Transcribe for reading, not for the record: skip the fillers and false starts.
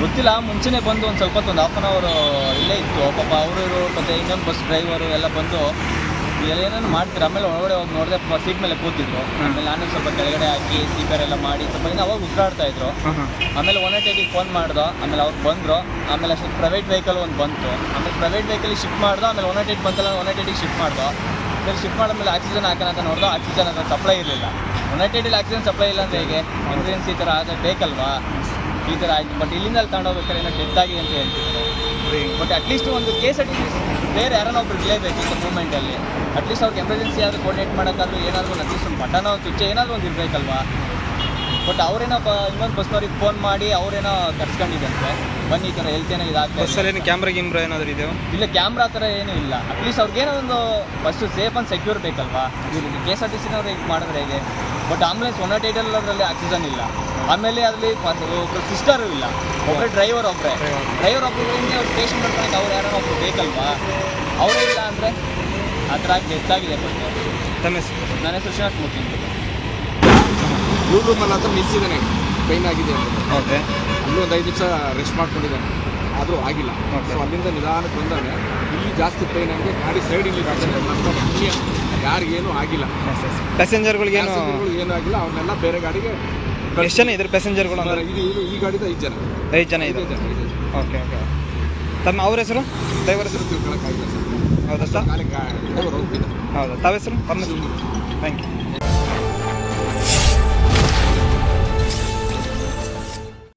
ಗೊತ್ತಿಲ್ಲ, ಮುಂಚೆನೇ ಬಂದು ಒಂದು ಸ್ವಲ್ಪ ಹೊತ್ತು, ಒಂದು ಹಾಫ್ ಆನ್ ಅವರು ಇಲ್ಲೇ ಇತ್ತು. ಪಾಪ ಅವರು ಇವರು ಮತ್ತು ಇನ್ನೊಂದು ಬಸ್ ಡ್ರೈವರು ಎಲ್ಲ ಬಂದು ಏನೇನು ಮಾಡ್ತಾರೆ. ಆಮೇಲೆ ಒಳಗಡೆ ಹೋಗಿ ನೋಡಿದೆ ಸೀಟ್ ಮೇಲೆ ಕೂತಿದ್ರು. ಆಮೇಲೆ ನಾನು ಸ್ವಲ್ಪ ಕೆಳಗಡೆ ಹಾಕಿ CPR ಎಲ್ಲ ಮಾಡಿ ಸ್ವಲ್ಪ ಇನ್ನು ಅವಾಗ ಉಸಿರಾಡ್ತಾ ಇದ್ರು. ಆಮೇಲೆ 180ಗೆ ಫೋನ್ ಮಾಡ್ದೋ. ಆಮೇಲೆ ಅವ್ರು ಬಂದರು. ಆಮೇಲೆ ಅಷ್ಟು ಪ್ರೈವೇಟ್ ವೆಹಿಕಲ್ ಒಂದು ಬಂತು. ಆಮೇಲೆ ಪ್ರೈವೇಟ್ ವೆಹಿಕಲಿಗೆ ಶಿಫ್ಟ್ ಮಾಡ್ದೋ. ಆಮೇಲೆ 180 ಬಂತಲ್ಲ, 180ಗೆ ಶಿಫ್ಟ್ ಮಾಡ್ದೋ. ಆಮೇಲೆ ಶಿಫ್ಟ್ ಮಾಡಿದ್ಮೇಲೆ ಆಕ್ಸಿಜನ್ ಹಾಕೋಣ ಅಂತ ನೋಡ್ದೋ. ಆಕ್ಸಿಜನ್ ಅದರ ಸಪ್ಲೈ ಇರಲಿಲ್ಲ. 180ಲಿ ಆಕ್ಸಿಜನ್ ಸಪ್ಲೈ ಇಲ್ಲ ಅಂದರೆ ಹೇಗೆ? ಎಮರ್ಜೆನ್ಸಿ ಈ ಥರ ಆದರೆ ಬೇಕಲ್ವಾ? ಈ ಥರ ಆಯಿತು. ಬಟ್ ಇಲ್ಲಿಂದ ಅಲ್ಲಿ ತಗೊಂಡೋಗ್ಬೇಕಾದ್ರೆ ಏನೋ ಡೆತ್ ಆಗಿದೆ ಅಂತ ಹೇಳ್ತಿದ್ದಾರೆ. ಬಟ್ ಅಟ್ಲೀಸ್ಟ್ ಒಂದು KSRTC ಬೇರೆ ಯಾರನ್ನ ಒಬ್ರು ಇರಲೇಬೇಕು ಈ ಮೂಮೆಂಟಲ್ಲಿ. ಅಟ್ಲೀಸ್ಟ್ ಅವ್ರಿಗೆ ಎಮರ್ಜೆನ್ಸಿ ಆದರೂ ಕೋರ್ಡಿನೇಟ್ ಮಾಡೋಕ್ಕಾದ್ರೂ ಏನಾದರೂ ಅಟ್ಲೀಸ್ಟ್ ಒಂದು ಬಟನೋ ಸ್ವಿಚ್ ಏನಾದರೂ ಒಂದು ಇರಬೇಕಲ್ವಾ? ಬಟ್ ಅವರೇನೋ ಇನ್ನೊಂದು ಬಸ್ನವ್ರಿಗೆ ಫೋನ್ ಮಾಡಿ ಅವರೇನೋ ಕರ್ಸ್ಕೊಂಡಿದ್ದಂತೆ, ಬನ್ನಿ ಈ ಥರ ಹೆಲ್ತ್ ಏನೋ ಇದಾಗ್ತದೆ. ಬಸ್ಸಲ್ಲಿ ಕ್ಯಾಮ್ರಾ ಗಿಮ್ರಾ ಏನಾದರೂ ಇದೆಯೋ? ಇಲ್ಲ, ಕ್ಯಾಮ್ರಾ ಆ ಥರ ಏನೂ ಇಲ್ಲ. ಅಟ್ಲೀಸ್ಟ್ ಅವ್ರಿಗೇನೋ ಒಂದು ಫಸ್ಟು ಸೇಫ್ ಆ್ಯಂಡ್ ಸೆಕ್ಯೂರ್ ಬೇಕಲ್ವಾ? ಇವ್ರಿಗೆ KSRTCನವ್ರು ಈಗ ಮಾಡಿದ್ರೆ ಹೇಗೆ? ಬಟ್ ಆಂಬುಲೆನ್ಸ್ 180 ಅದರಲ್ಲಿ ಆಕ್ಸಿಜನ್ ಇಲ್ಲ. ಆಮೇಲೆ ಅದರಲ್ಲಿ ಒಬ್ಬರು ಸಿಸ್ಟರು ಇಲ್ಲ, ಒಬ್ಬರೇ ಡ್ರೈವರ್ ಒಬ್ಬರೇ ಒಬ್ಬರಿಂದ ಅವ್ರು ಪೇಷಂಟ್ ಮಾಡ್ಕೊಳಕ್ಕೆ ಅವ್ರು ಯಾರೋ ಒಬ್ರು ಬೇಕಲ್ವಾ? ಅವರೇ ಇಲ್ಲ ಅಂದರೆ ಆ ಥರ ಡೆತ್ ಆಗಿದೆ. ಬಟ್ ತಮ್ಮ ಹೆಸರು? ನನ್ನ ಹೆಸರು ಶ್ರೀನಿವಾಸ ಮೂರ್ತಿ ಅಂತ. ಬ್ಲೂ ರೂಮಲ್ಲಿ ಅಂತ ನಿಲ್ಸಿದ್ದಾನೆ, ಪೈನ್ ಆಗಿದೆ ಅಂತ. ಓಕೆ. ಅಲ್ಲೂ ಒಂದು 5 ನಿಮಿಷ ರೆಸ್ಟ್ ಮಾಡ್ಕೊಂಡಿದ್ದಾನೆ, ಆದರೂ ಆಗಿಲ್ಲ. ಸೊ ಅಲ್ಲಿಂದ ನಿಧಾನಕ್ಕೆ ಬಂದಾನೆ. ಇಲ್ಲಿ ಜಾಸ್ತಿ ಪೈನ್ ಆಗಿ ಗಾಡಿ ಸೈಡಿಗೆ ಯಾರಿಗೇನು ಆಗಿಲ್ಲ. ಪ್ಯಾಸೆಂಜರ್ಗಳಿಗೇನು ಏನೂ ಆಗಿಲ್ಲ. ಅವ್ರನ್ನೆಲ್ಲ ಬೇರೆ ಗಾಡಿಗೆ. ಎಷ್ಟು ಜನ ಇದ್ದಾರೆ ಪ್ಯಾಸೆಂಜರ್ಗಳು? ಈ ಗಾಡಿದ 5 ಜನ. 5 ಜನ ಇದೆ. Okay okay. ತಮ್ಮ ಅವ್ರ ಹೆಸರು? ಡ್ರೈವರ್ ಹೆಸರು ತಿಳ್ಕೊಳಕ್ಕಾಗಿಲ್ಲ ಸರ್. ಹೌದಾ ಸರ್? ಕಾಲಿಗೆ ಹೌದಾ? ತಾವ ಹೆಸರು? ತಮ್ಮ ಹೆಸರು? Thank you.